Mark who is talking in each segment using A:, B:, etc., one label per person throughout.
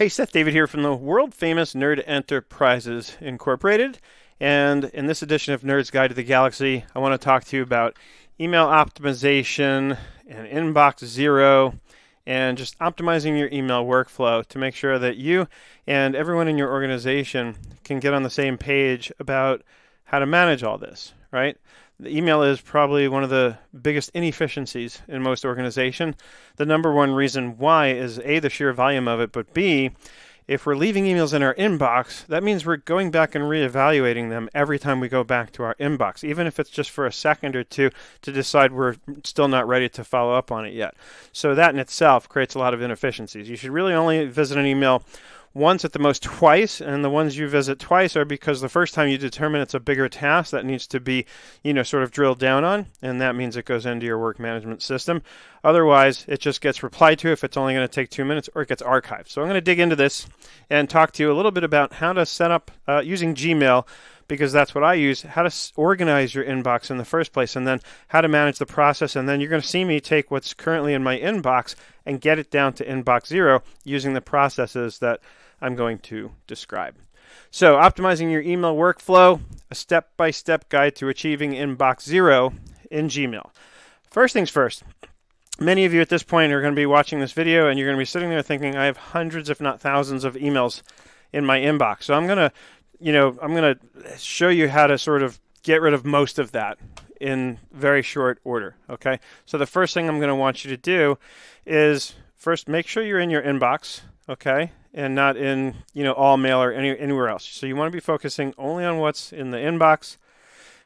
A: Hey, Seth David here from the world famous Nerd Enterprises Incorporated. And in this edition of Nerd's Guide to the Galaxy, I want to talk to you about email optimization and inbox zero and just optimizing your email workflow to make sure that you and everyone in your organization can get on the same page about how to manage all this, right? The email is probably one of the biggest inefficiencies in most organizations. The number one reason why is A, the sheer volume of it, but B, if we're leaving emails in our inbox, that means we're going back and reevaluating them every time we go back to our inbox, even if it's just for a second or two to decide we're still not ready to follow up on it yet. So that in itself creates a lot of inefficiencies. You should really only visit an email once, at the most twice, and the ones you visit twice are because the first time you determine it's a bigger task that needs to be, sort of drilled down on, and that means it goes into your work management system. Otherwise, it just gets replied to if it's only going to take 2 minutes, or it gets archived. So I'm going to dig into this and talk to you a little bit about how to set up using Gmail, because that's what I use, how to organize your inbox in the first place, and then how to manage the process. And then you're going to see me take what's currently in my inbox and get it down to inbox zero using the processes that I'm going to describe. So, optimizing your email workflow, a step-by-step guide to achieving inbox zero in Gmail. First things first. Many of you at this point are going to be watching this video and you're going to be sitting there thinking, I have hundreds, if not thousands, of emails in my inbox. So I'm going to show you how to sort of get rid of most of that in very short order, okay? So the first thing I'm going to want you to do is first make sure you're in your inbox, okay, and not in, all mail or anywhere else. So you want to be focusing only on what's in the inbox,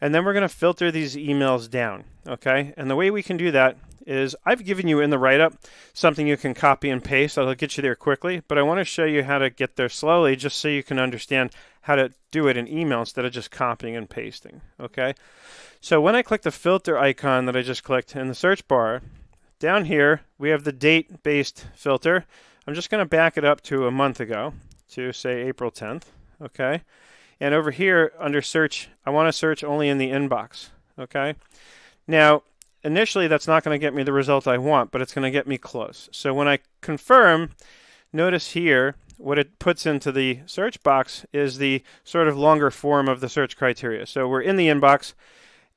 A: and then we're going to filter these emails down, okay? And the way we can do that is I've given you in the write-up something you can copy and paste that'll get you there quickly, but I want to show you how to get there slowly just so you can understand how to do it in email instead of just copying and pasting, okay? So when I click the filter icon that I just clicked in the search bar, down here we have the date-based filter. I'm just going to back it up to a month ago, to say April 10th, okay? And over here under search, I want to search only in the inbox, okay? Now, initially that's not going to get me the result I want, but it's going to get me close. So when I confirm, notice here what it puts into the search box is the sort of longer form of the search criteria. So we're in the inbox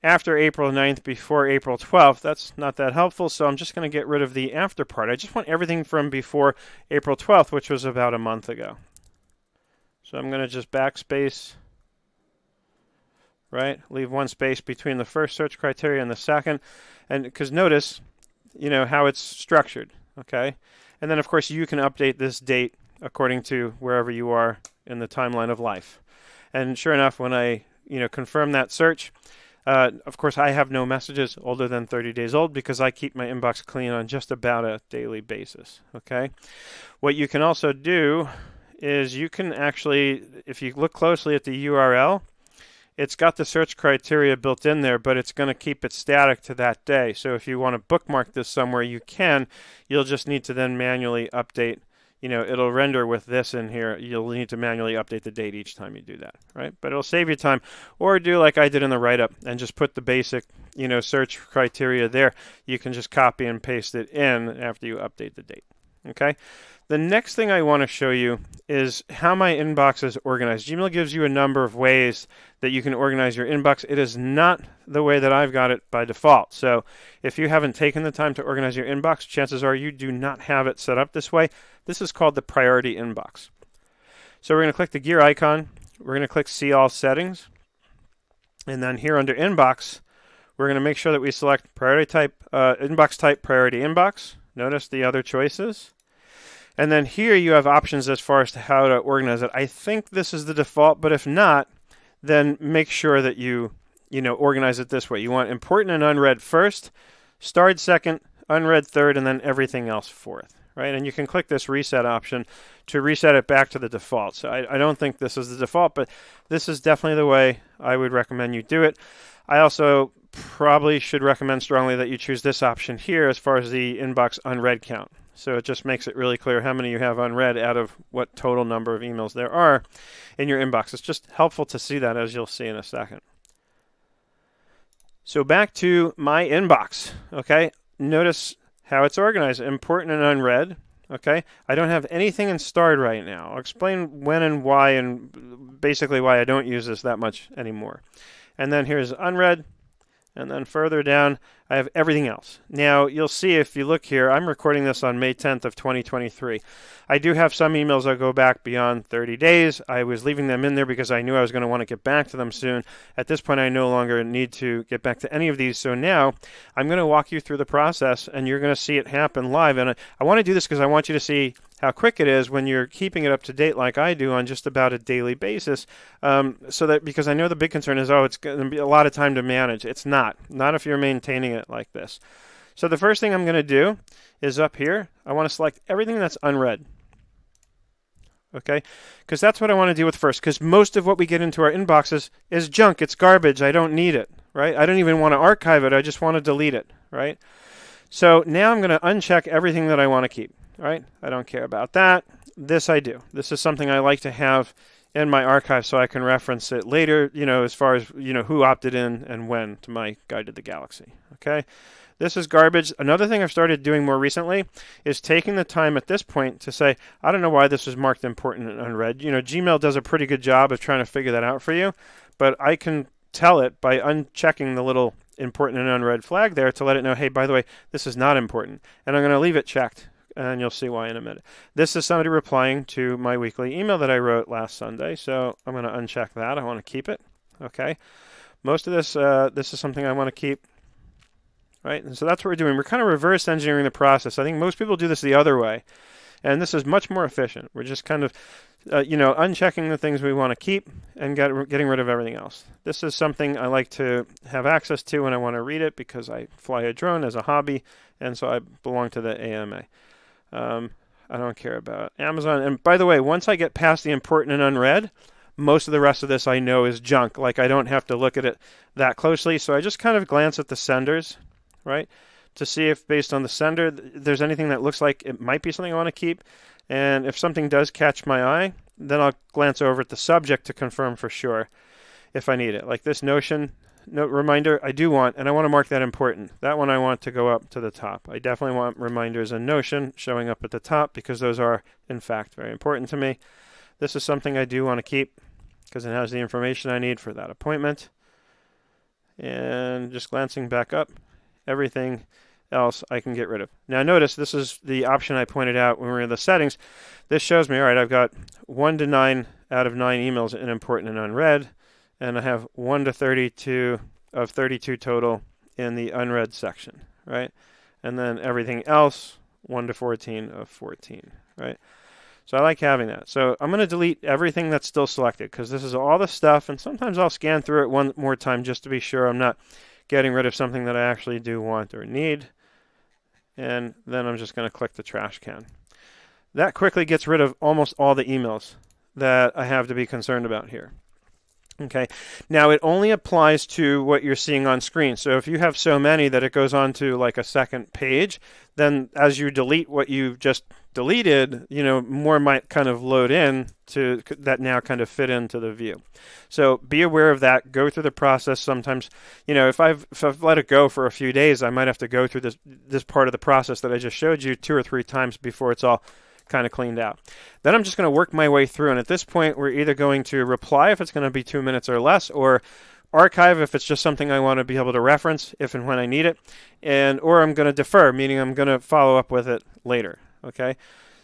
A: after April 9th, before April 12th. That's not that helpful, so I'm just going to get rid of the after part. I just want everything from before April 12th, which was about a month ago. So I'm going to just backspace, right? Leave one space between the first search criteria and the second. And because notice, how it's structured, okay? And then, of course, you can update this date according to wherever you are in the timeline of life. And sure enough, when I, confirm that search, of course, I have no messages older than 30 days old because I keep my inbox clean on just about a daily basis, okay? What you can also do is you can actually, if you look closely at the URL, it's got the search criteria built in there, but it's going to keep it static to that day. So if you want to bookmark this somewhere, you can. You'll just need to then manually update. It'll render with this in here. You'll need to manually update the date each time you do that, right? But it'll save you time. Or do like I did in the write-up and just put the basic, search criteria there. You can just copy and paste it in after you update the date, okay? The next thing I want to show you is how my inbox is organized. Gmail gives you a number of ways that you can organize your inbox. It is not the way that I've got it by default. So if you haven't taken the time to organize your inbox, chances are you do not have it set up this way. This is called the priority inbox. So we're going to click the gear icon. We're going to click See All Settings. And then here under Inbox, we're going to make sure that we select priority type, inbox type priority inbox. Notice the other choices. And then here you have options as far as to how to organize it. I think this is the default, but if not, then make sure that you organize it this way. You want important and unread first, starred second, unread third, and then everything else fourth, right? And you can click this reset option to reset it back to the default. So I don't think this is the default, but this is definitely the way I would recommend you do it. I also probably should recommend strongly that you choose this option here as far as the inbox unread count. So it just makes it really clear how many you have unread out of what total number of emails there are in your inbox. It's just helpful to see that, as you'll see in a second. So back to my inbox, okay? Notice how it's organized, important and unread, Okay, I don't have anything in starred right now. I'll explain when and why, and basically why I don't use this that much anymore. And then here's unread, and then further down, I have everything else. Now, you'll see if you look here, I'm recording this on May 10th of 2023. I do have some emails that go back beyond 30 days. I was leaving them in there because I knew I was going to want to get back to them soon. At this point, I no longer need to get back to any of these. So now I'm going to walk you through the process, and you're going to see it happen live. And I want to do this because I want you to see how quick it is when you're keeping it up to date like I do on just about a daily basis. So that, because I know the big concern is, it's going to be a lot of time to manage. It's not if you're maintaining it like this. So the first thing I'm going to do is up here, I want to select everything that's unread. Okay, because that's what I want to deal with first, because most of what we get into our inboxes is junk. It's garbage. I don't need it, right? I don't even want to archive it. I just want to delete it, right? So now I'm going to uncheck everything that I want to keep, right? I don't care about that. This I do. This is something I like to have in my archive so I can reference it later, as far as, who opted in and when to my Guide to the Galaxy, okay? This is garbage. Another thing I've started doing more recently is taking the time at this point to say, I don't know why this is marked important and unread. Gmail does a pretty good job of trying to figure that out for you, but I can tell it by unchecking the little important and unread flag there to let it know, hey, by the way, this is not important. And I'm going to leave it checked, and you'll see why in a minute. This is somebody replying to my weekly email that I wrote last Sunday, so I'm going to uncheck that. I want to keep it, okay? Most of this is something I want to keep. Right, and so that's what we're doing. We're kind of reverse engineering the process. I think most people do this the other way, and this is much more efficient. We're just kind of, unchecking the things we want to keep and getting rid of everything else. This is something I like to have access to when I want to read it because I fly a drone as a hobby, and so I belong to the AMA. I don't care about Amazon. And by the way, once I get past the important and unread, most of the rest of this I know is junk. Like, I don't have to look at it that closely, so I just kind of glance at the senders, right, to see if based on the sender there's anything that looks like it might be something I want to keep. And if something does catch my eye, then I'll glance over at the subject to confirm for sure if I need it. Like this note reminder, I do want, and I want to mark that important. That one I want to go up to the top. I definitely want reminders and Notion showing up at the top because those are, in fact, very important to me. This is something I do want to keep because it has the information I need for that appointment. And just glancing back up, everything else I can get rid of. Now notice this is the option I pointed out when we were in the settings. This shows me, all right, I've got 1 to 9 out of 9 emails in important and unread, and I have 1 to 32 of 32 total in the unread section, right? And then everything else, 1 to 14 of 14, right? So I like having that. So I'm going to delete everything that's still selected because this is all the stuff, and sometimes I'll scan through it one more time just to be sure I'm not getting rid of something that I actually do want or need. And then I'm just going to click the trash can. That quickly gets rid of almost all the emails that I have to be concerned about here. Okay, now it only applies to what you're seeing on screen. So if you have so many that it goes on to like a second page, then as you delete what you just deleted, more might kind of load in to that now kind of fit into the view. So be aware of that. Go through the process. Sometimes, if I've let it go for a few days, I might have to go through this part of the process that I just showed you 2 or 3 times before it's all kind of cleaned out. Then I'm just going to work my way through, and at this point we're either going to reply if it's going to be 2 minutes or less, or archive if it's just something I want to be able to reference if and when I need it, or I'm going to defer, meaning I'm going to follow up with it later. Okay,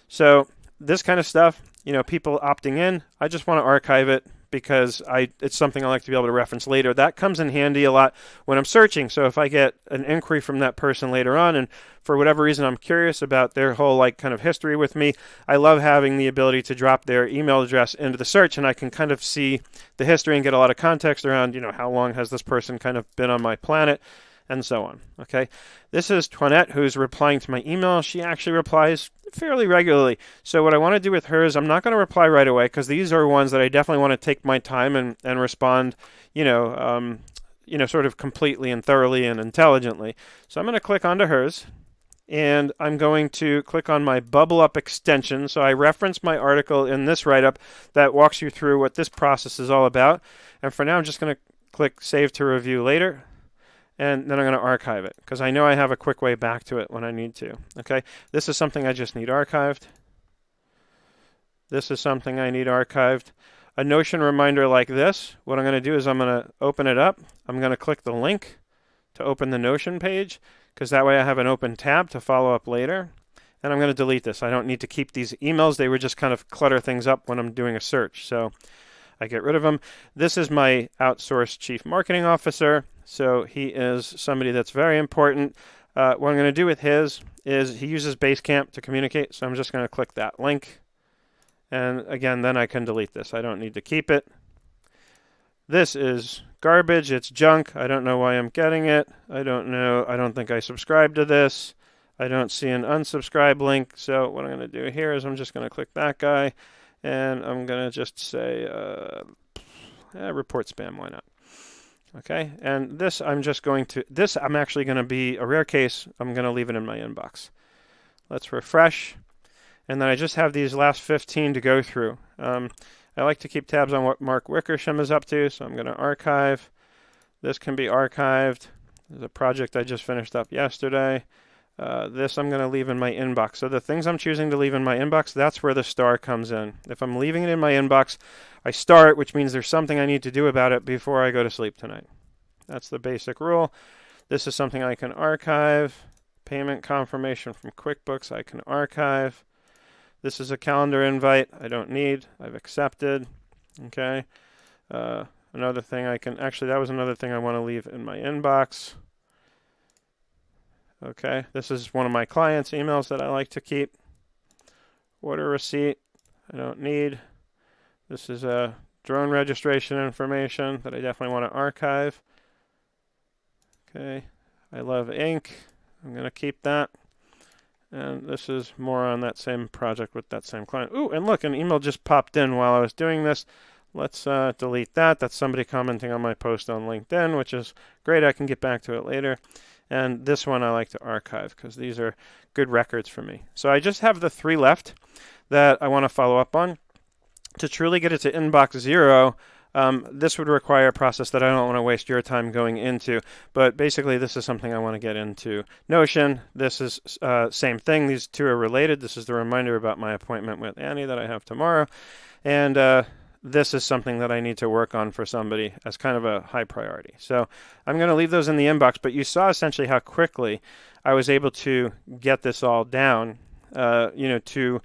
A: so this kind of stuff, people opting in, I just want to archive it because it's something I like to be able to reference later. That comes in handy a lot when I'm searching. So if I get an inquiry from that person later on, and for whatever reason I'm curious about their whole kind of history with me, I love having the ability to drop their email address into the search, and I can kind of see the history and get a lot of context around, how long has this person kind of been on my planet, and so on. Okay, this is Toinette, who's replying to my email. She actually replies fairly regularly. So what I want to do with her is I'm not going to reply right away because these are ones that I definitely want to take my time and respond, sort of completely and thoroughly and intelligently. So I'm going to click onto hers, and I'm going to click on my bubble up extension. So I reference my article in this write-up that walks you through what this process is all about. And for now, I'm just going to click Save to Review Later. and then I'm going to archive it because I know I have a quick way back to it when I need to. Okay, this is something I just need archived. This is something I need archived. A Notion reminder like this, what I'm going to do is I'm going to open it up. I'm going to click the link to open the Notion page because that way I have an open tab to follow up later. And I'm going to delete this. I don't need to keep these emails. They would just kind of clutter things up when I'm doing a search. So I get rid of them. This is my outsourced chief marketing officer. So he is somebody that's very important. What I'm going to do with his is he uses Basecamp to communicate. So I'm just going to click that link. And again, then I can delete this. I don't need to keep it. This is garbage. It's junk. I don't know why I'm getting it. I don't know. I don't think I subscribe to this. I don't see an unsubscribe link. So what I'm going to do here is I'm just going to click that guy. And I'm going to just say report spam. Why not? Okay. And this I'm actually going to be a rare case. I'm going to leave it in my inbox. Let's refresh. And then I just have these last 15 to go through. I like to keep tabs on what Mark Wickersham is up to, so I'm going to archive. This can be archived. There's a project I just finished up yesterday. This I'm going to leave in my inbox. So the things I'm choosing to leave in my inbox, that's where the star comes in. If I'm leaving it in my inbox, I star it, which means there's something I need to do about it before I go to sleep tonight. That's the basic rule. This is something I can archive. Payment confirmation from QuickBooks, I can archive. This is a calendar invite I don't need. I've accepted. Okay. Another thing that was another thing I want to leave in my inbox. Okay. This is one of my clients' emails that I like to keep. Order receipt I don't need. This is a drone registration information that I definitely want to archive. Okay. I love ink. I'm going to keep that. And this is more on that same project with that same client. Ooh, and look, an email just popped in while I was doing this. Let's delete that. That's somebody commenting on my post on LinkedIn, which is great. I can get back to it later. And this one I like to archive because these are good records for me. So I just have the 3 left that I want to follow up on. To truly get it to inbox 0, this would require a process that I don't want to waste your time going into, but basically this is something I want to get into Notion. This is same thing. These two are related. This is the reminder about my appointment with Annie that I have tomorrow, and this is something that I need to work on for somebody as kind of a high priority. So I'm going to leave those in the inbox, but you saw essentially how quickly I was able to get this all down, to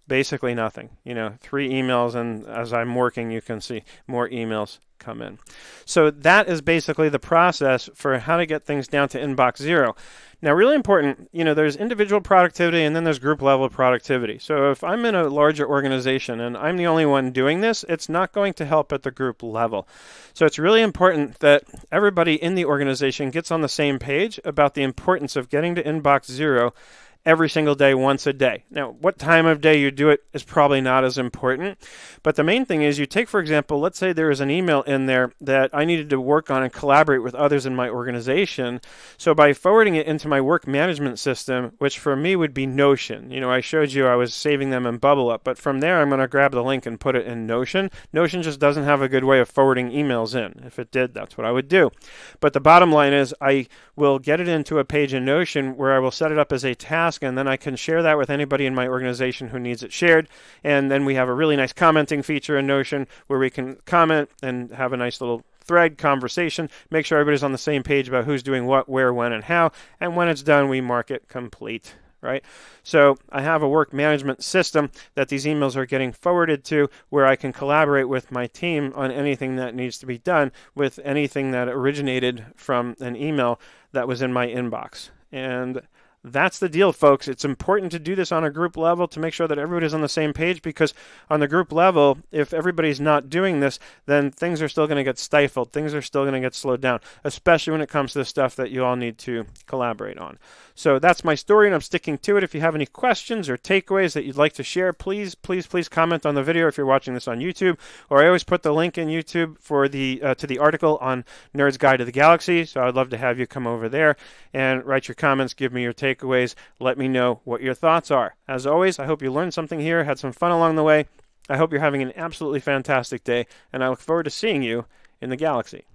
A: basically nothing. 3 emails, and as I'm working, you can see more emails come in. So that is basically the process for how to get things down to inbox 0. Now, really important, there's individual productivity and then there's group level productivity. So if I'm in a larger organization and I'm the only one doing this, it's not going to help at the group level. So it's really important that everybody in the organization gets on the same page about the importance of getting to inbox 0 every single day, once a day. Now, what time of day you do it is probably not as important, but the main thing is you take, for example, let's say there is an email in there that I needed to work on and collaborate with others in my organization. So by forwarding it into my work management system, which for me would be Notion, I showed you I was saving them in Bubble Up, but from there I'm going to grab the link and put it in Notion. Notion just doesn't have a good way of forwarding emails in. If it did, that's what I would do. But the bottom line is I will get it into a page in Notion where I will set it up as a task, and then I can share that with anybody in my organization who needs it shared. And then we have a really nice commenting feature in Notion where we can comment and have a nice little thread conversation, make sure everybody's on the same page about who's doing what, where, when, and how. And when it's done, we mark it complete. Right? So I have a work management system that these emails are getting forwarded to where I can collaborate with my team on anything that needs to be done with anything that originated from an email that was in my inbox. And that's the deal, folks. It's important to do this on a group level to make sure that everybody's on the same page, because on the group level, if everybody's not doing this, then things are still going to get stifled. Things are still going to get slowed down, especially when it comes to the stuff that you all need to collaborate on. So that's my story, and I'm sticking to it. If you have any questions or takeaways that you'd like to share, please comment on the video if you're watching this on YouTube. Or I always put the link in YouTube for the to the article on Nerd's Guide to the Galaxy. So I'd love to have you come over there and write your comments, give me your takeaways, let me know what your thoughts are. As always, I hope you learned something here, had some fun along the way. I hope you're having an absolutely fantastic day, and I look forward to seeing you in the galaxy.